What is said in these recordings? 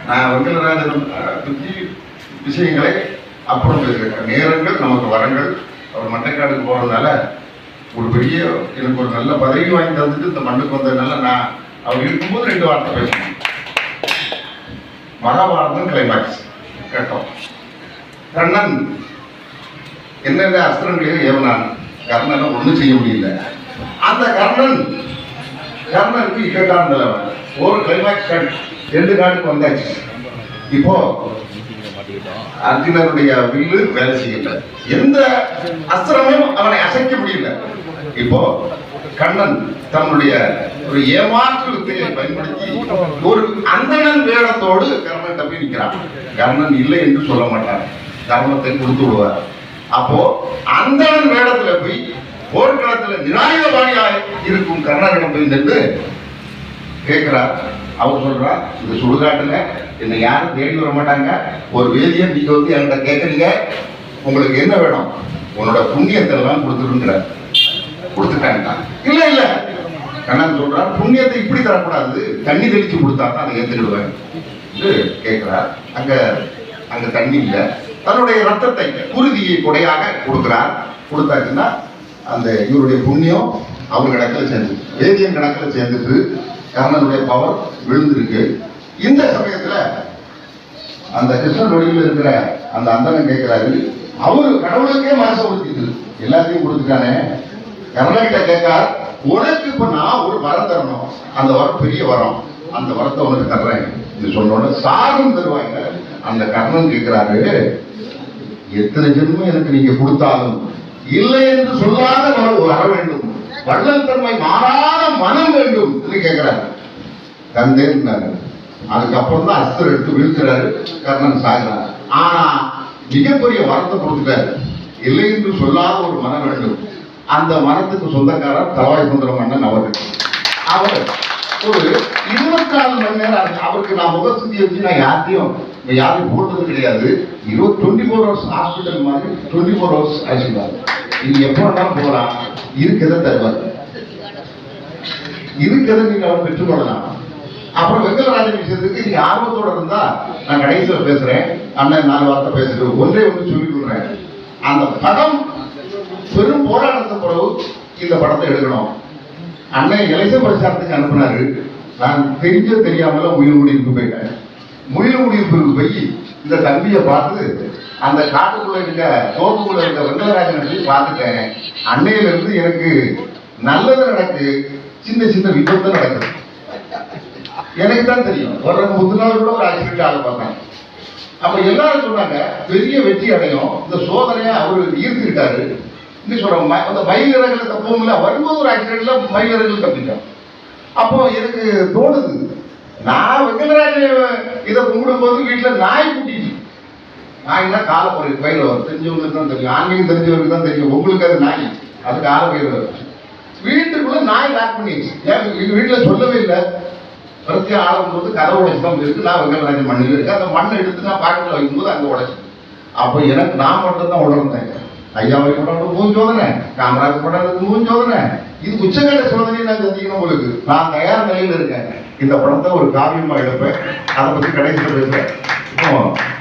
நான் வெங்கடராஜன் பற்றி விஷயங்களை அப்புறம் பேசுகிறேன். நேரங்கள் நமக்கு வரங்கள். அவர் மட்டைக்காடுக்கு போகிறதுனால ஒரு பெரிய எனக்கு ஒரு நல்ல பதவி வாங்கி தந்துட்டு இந்த மண்ணுக்கு வந்ததுனால நான் அவர் இருக்கும்போது 2 வார்த்தை பேசணும். மகாபாரதம் கிளைமாக்ஸ் கேட்டோம். கண்ணன் என்னென்ன அஸ்திரங்களையும் ஏவனான். கர்ணனை ஒன்றும் செய்ய முடியல. அந்த கர்ணனுக்கு இக்கட்டான நிலைமை. ஒரு கிளைமாக்ஸ் 2 நாளுக்கு வந்தாச்சு. இப்போ அர்ஜுனனுடைய வில்லு வேலை செய்யல. எந்த அஸ்திரமும் அவனை அசைக்க முடியல. இப்போ கண்ணன் தன்னுடைய ஒரு ஏமாற்று வித்தையை பயன்படுத்தி ஒரு அந்தணன் வேடத்தோடு கர்ணன் தப்பி நிற்கிறான். கர்ணன் இல்லை என்று சொல்ல மாட்டார், கர்ணத்தை கொடுத்து விடுவார். அப்போ அந்தணன் வேடத்துல போய் போர்க்களத்துல நிராயுதபாணியாக இருக்கும் கர்ணனிடம் போய் நின்று கேட்கிறார். அவர் சொல்றார், இந்த சுடுகாட்டுல என்னை யாரும் தேடி வர மாட்டாங்க. ஒரு வேதியை நீங்க வந்து என்கிட்ட கேட்கறீங்க, உங்களுக்கு என்ன வேணும்? உன்னோட புண்ணியத்தை எல்லாம் கொடுத்துருங்கிற. கொடுத்துட்டாங்க. இல்ல இல்ல கண்ணன் சொல்றார், புண்ணியத்தை இப்படி தரக்கூடாது, தண்ணி தெளிச்சு கொடுத்தா தான் அதை ஏத்துக்கிடுவேன் என்று கேட்கிறார். அங்க தண்ணி இல்லை. தன்னுடைய ரத்தத்தை குருதியை கொடையாக கொடுக்கிறார். கொடுத்தாச்சுன்னா அந்த இவருடைய புண்ணியம் அவர் கணக்கில் சேர்ந்து வேதியன் கணக்கில் சேர்ந்துட்டு கர்ணனுடைய பவர் விழுந்திருக்கு. இந்த சமயத்துல அந்த கிருஷ்ணன் வடிவில் இருக்கிற அந்த அந்தனம் கேட்கிறாரு. அவரு கடவுளுக்கே மனசை கொடுத்துட்டு எல்லாத்தையும் கொடுத்துட்டானே. கர்ணன்கிட்ட கேட்கார், உனக்கு இப்ப நான் ஒரு வரம் தரணும். அந்த வரம் பெரிய வரம், அந்த வரத்தை உனக்கு தர்றேன் இது சொன்னோட சாகும் தருவாங்க. அந்த கர்ணன் கேட்கிறாரு, எத்தனை ஜென்மம் எனக்கு நீங்க கொடுத்தாலும் இல்லை என்று சொல்லாத வர வேண்டும், வள்ளல் தன்மை மாறாத மனம் வேண்டும் என்று கேட்கிறாரு. தந்தேன்னாரு. அதுக்கப்புறம் தான் அஸ்திரம் எடுத்து வீழ்த்துறாரு. கர்ணன் சாகிறார். ஆனா மிகப்பெரிய வரத்தை கொடுத்துட்டாரு. இல்லை என்று சொல்லாத ஒரு மனம் வேண்டும். அந்த மனத்துக்கு சொந்தக்காரர் தலவாய் சுந்தரம் அண்ணன் அவர்கள். அவர் ஒரு 24 மணி நேரம் அவருக்கு நான் முகஸ்துதி வச்சு நான் யாரையும் போட்டது கிடையாது. 24 ஹவர்ஸ் ஹாஸ்பிட்டல் மாதிரி 24 ஹவர்ஸ் ஆசீர்வாதம். நீங்க எப்போ வேணாலும் போகலாம். இருக்கிறத தருவார். இருக்கிறத நீங்க அவர் பெற்றுக்கொள்ளலாம். அப்புறம் வெங்கடராஜன் விஷயத்துக்கு நீங்க ஆர்வத்தோட இருந்தா நான் கடைசியில் பேசுறேன். அண்ணன் 4 வார்த்தை பேசுறேன். ஒன்றே ஒன்று சொல்லிக் கொடுக்குறேன். அந்த படம் பெரும் போராட்டத்தின் பிறகு இந்த படத்தை எடுக்கணும். அண்ணன் இளைய பிரச்சாரத்துக்கு அனுப்பினாரு. நான் தெரியாமல முயல்குடியிருப்பு போயிட்டேன். முயல்குடியிருப்புக்கு போய் இந்த தம்பியை பார்த்து அந்த காட்டுக்குள்ள இருக்க தோப்புக்குள்ள இருக்க வெங்கடராஜனை போய் பார்த்துட்டேன். அன்னையில இருந்து எனக்கு நல்லது நடக்கு, சின்ன சின்ன விபத்து நடக்குது. எனக்கு தான் தெரியும். வர்றதுக்கு முந்தின நாள் கூட ஒரு ஆக்சிடென்ட் ஆக பார்த்தேன். அப்ப எல்லாரும் சொன்னாங்க பெரிய வெற்றி அடையும், இந்த சோதனையை அவரு ஈர்த்திருக்காரு. சொல்றாங்க அந்த மயிலிறகுல தப்பவும் இல்லை. வரும்போது ஒரு ஆக்சிடென்ட்ல மயிலிறகுல தப்பிட்டோம். அப்போ எனக்கு தோணுது, நான் வெங்கடராஜன் இதை கும்பிடும் போது வீட்டுல நாய் கூட்டிட்டு நாய்னா கால போய் பயிர் வரும். தெரிஞ்சவங்களுக்கு தான் தெரியும், ஆன்மீகம் தெரிஞ்சவருக்கு தான் தெரியும். உங்களுக்கு அது நாய், அது கால பயிர் வரும். வீட்டுக்குள்ள நாய் லாக் பண்ணிடுச்சு. ஏன் வீட்டுல சொல்லவே இல்லை. வரிசையா ஆளும்போது கதை உடைச்சு தான் இருக்கு. நான் வெங்கடராஜன் மண்ணில் இருக்கு. அந்த மண்ணை எடுத்து நான் பாக்கெட்ல வைக்கும்போது அங்க உடைச்சு. அப்போ எனக்கு நான் மட்டும் தான் உணர்ந்தேன். ஐயாவை படம் மூஞ்சோதனை, காமராஜ் படம் மூஞ்சோதனை. இது உச்சகட்ட சோதனையை நான் சந்திக்கணும். உங்களுக்கு நான் தயார் நிலையில் இருக்கேன். இந்த படத்தை ஒரு காவியமா எடுப்பேன். அதை பத்தி கடைசியில் பேசுறேன். இப்போ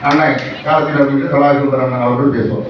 அண்ணன் காலத்தில் தலாசுந்தரன் அவர்கள் பேசுவோம்.